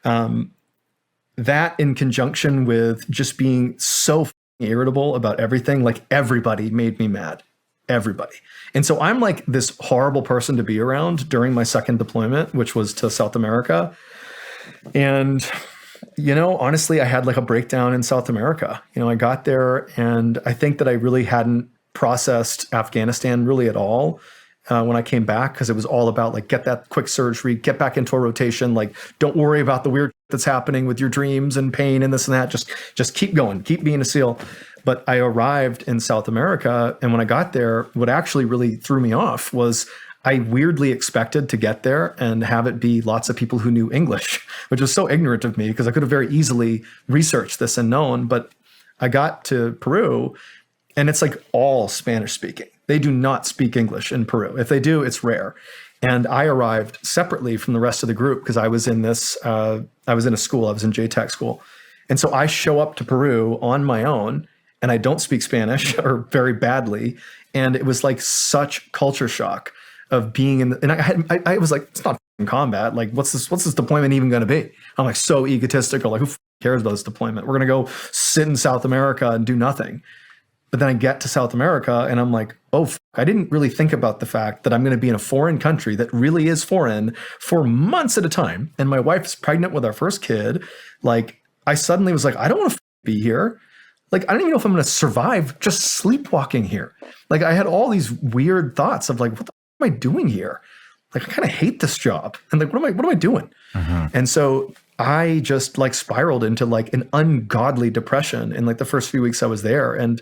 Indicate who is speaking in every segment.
Speaker 1: That in conjunction with just being so irritable about everything, like everybody made me mad. Everybody. And so I'm like this horrible person to be around during my second deployment, which was to South America. And, honestly, I had like a breakdown in South America. I got there and I think that I really hadn't processed Afghanistan really at all when I came back, because it was all about like, get that quick surgery, get back into a rotation. Like, don't worry about the weird that's happening with your dreams and pain and this and that. Just keep going, keep being a SEAL. But I arrived in South America, and when I got there, what actually really threw me off was I weirdly expected to get there and have it be lots of people who knew English, which was so ignorant of me because I could have very easily researched this and known. But I got to Peru, and it's like all Spanish speaking. They do not speak English in Peru. If they do, it's rare. And I arrived separately from the rest of the group because I was in this, I was in a school, I was in JTech school. And so I show up to Peru on my own, and I don't speak Spanish or very badly. And it was like such culture shock of being in and I was like, it's not combat. Like, what's this deployment even going to be? I'm like so egotistical. Like, who cares about this deployment? We're going to go sit in South America and do nothing. But then I get to South America and I'm like, oh, I didn't really think about the fact that I'm going to be in a foreign country that really is foreign for months at a time. And my wife is pregnant with our first kid. Like, I suddenly was like, I don't want to be here. Like, I don't even know if I'm going to survive just sleepwalking here. Like, I had all these weird thoughts of like, what the am I doing here? Like, I kind of hate this job. And like, what am I doing? And so I just like spiraled into like an ungodly depression in like the first few weeks I was there. And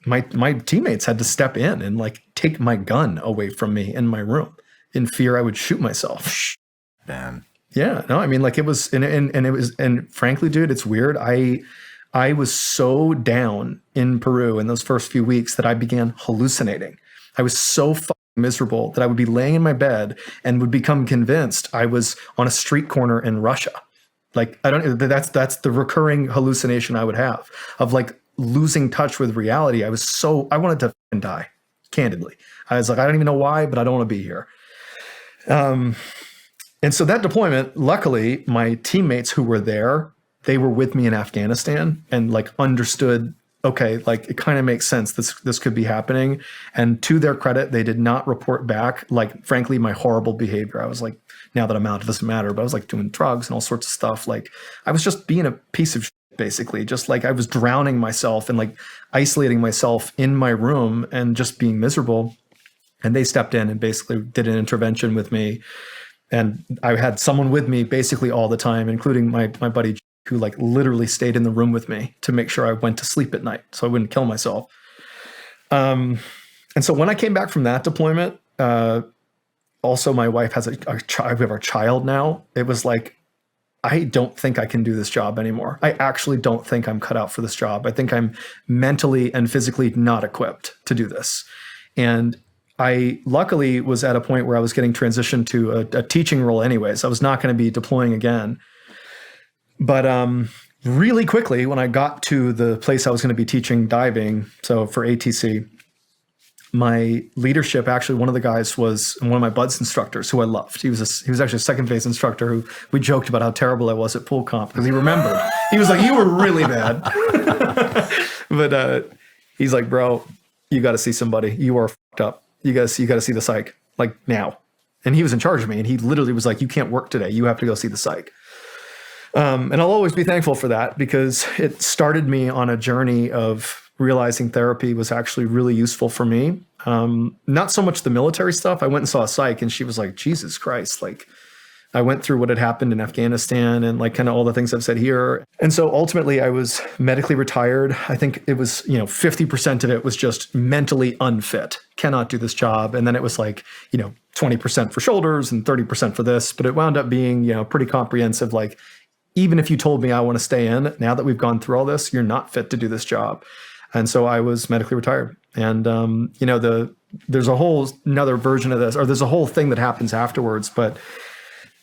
Speaker 1: my teammates had to step in and like take my gun away from me in my room in fear I would shoot myself.
Speaker 2: Man.
Speaker 1: Yeah, no, I mean, like it was, and frankly, dude, it's weird. I was so down in Peru in those first few weeks that I began hallucinating. I was so fucking miserable that I would be laying in my bed and would become convinced I was on a street corner in Russia. Like, that's the recurring hallucination I would have of like losing touch with reality. I wanted to fucking die, candidly. I was like, I don't even know why, but I don't want to be here. And so that deployment, luckily, my teammates who were there, they were with me in Afghanistan and like understood, okay, like it kind of makes sense. This could be happening. And to their credit, they did not report back, like, frankly, my horrible behavior. I was like, now that I'm out, it doesn't matter, but I was like doing drugs and all sorts of stuff. Like, I was just being a piece of shit, basically. Just like I was drowning myself and like isolating myself in my room and just being miserable. And they stepped in and basically did an intervention with me. And I had someone with me basically all the time, including my buddy who like literally stayed in the room with me to make sure I went to sleep at night so I wouldn't kill myself. And so when I came back from that deployment, also my wife has a child. We have our child now. It was like, I don't think I can do this job anymore. I actually don't think I'm cut out for this job. I think I'm mentally and physically not equipped to do this. And I luckily was at a point where I was getting transitioned to a teaching role anyways. I was not going to be deploying again. But really quickly, when I got to the place I was going to be teaching diving, so for ATC, my leadership, actually one of the guys was one of my BUDS instructors who I loved. He was actually a second phase instructor who we joked about how terrible I was at pool comp because he remembered. He was like, you were really bad. But he's like, bro, you got to see somebody. You are fucked up. You got to see the psych like now. And he was in charge of me, and he literally was like, you can't work today. You have to go see the psych. And I'll always be thankful for that because it started me on a journey of realizing therapy was actually really useful for me. Not so much the military stuff. I went and saw a psych and she was like, Jesus Christ. Like, I went through what had happened in Afghanistan and like kind of all the things I've said here. And so ultimately I was medically retired. I think it was, 50% of it was just mentally unfit, cannot do this job. And then it was like, 20% for shoulders and 30% for this, but it wound up being, pretty comprehensive. Like, even if you told me I want to stay in, now that we've gone through all this, you're not fit to do this job. And so I was medically retired. And, there's a whole another version of this, or there's a whole thing that happens afterwards. But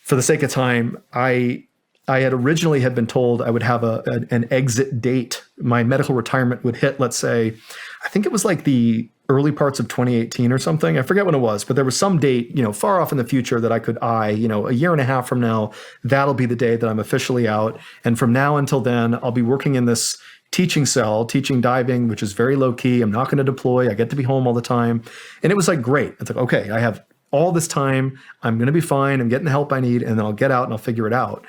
Speaker 1: for the sake of time, I had originally been told I would have an exit date. My medical retirement would hit, let's say, I think it was like the early parts of 2018 or something. I forget when it was, but there was some date, far off in the future that I could a year and a half from now, that'll be the day that I'm officially out. And from now until then, I'll be working in this teaching cell, teaching diving, which is very low key. I'm not going to deploy. I get to be home all the time. And it was like, great. It's like, okay, I have all this time. I'm going to be fine. I'm getting the help I need. And then I'll get out and I'll figure it out.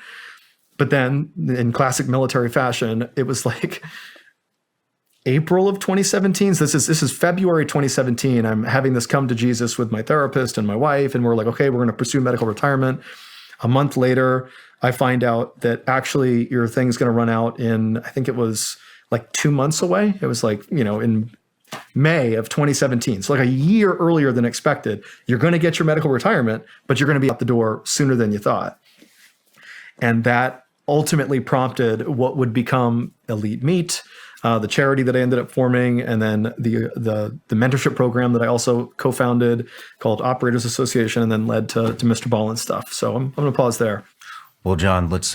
Speaker 1: But then in classic military fashion, it was like April of 2017. So this is February 2017. I'm having this come to Jesus with my therapist and my wife. And we're like, okay, we're going to pursue medical retirement. A month later, I find out that actually your thing's going to run out in, I think it was like 2 months away. It was like, in May of 2017. So like a year earlier than expected. You're going to get your medical retirement, but you're going to be out the door sooner than you thought. And that ultimately prompted what would become Elite Meet, the charity that I ended up forming, and then the mentorship program that I also co-founded called Operators Association, and then led to MrBallen stuff. So I'm going to pause there.
Speaker 2: Well, John, let's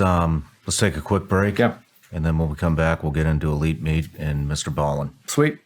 Speaker 2: take a quick break.
Speaker 1: Yeah.
Speaker 2: And then when we come back, we'll get into Elite Meet and MrBallen.
Speaker 1: Sweet.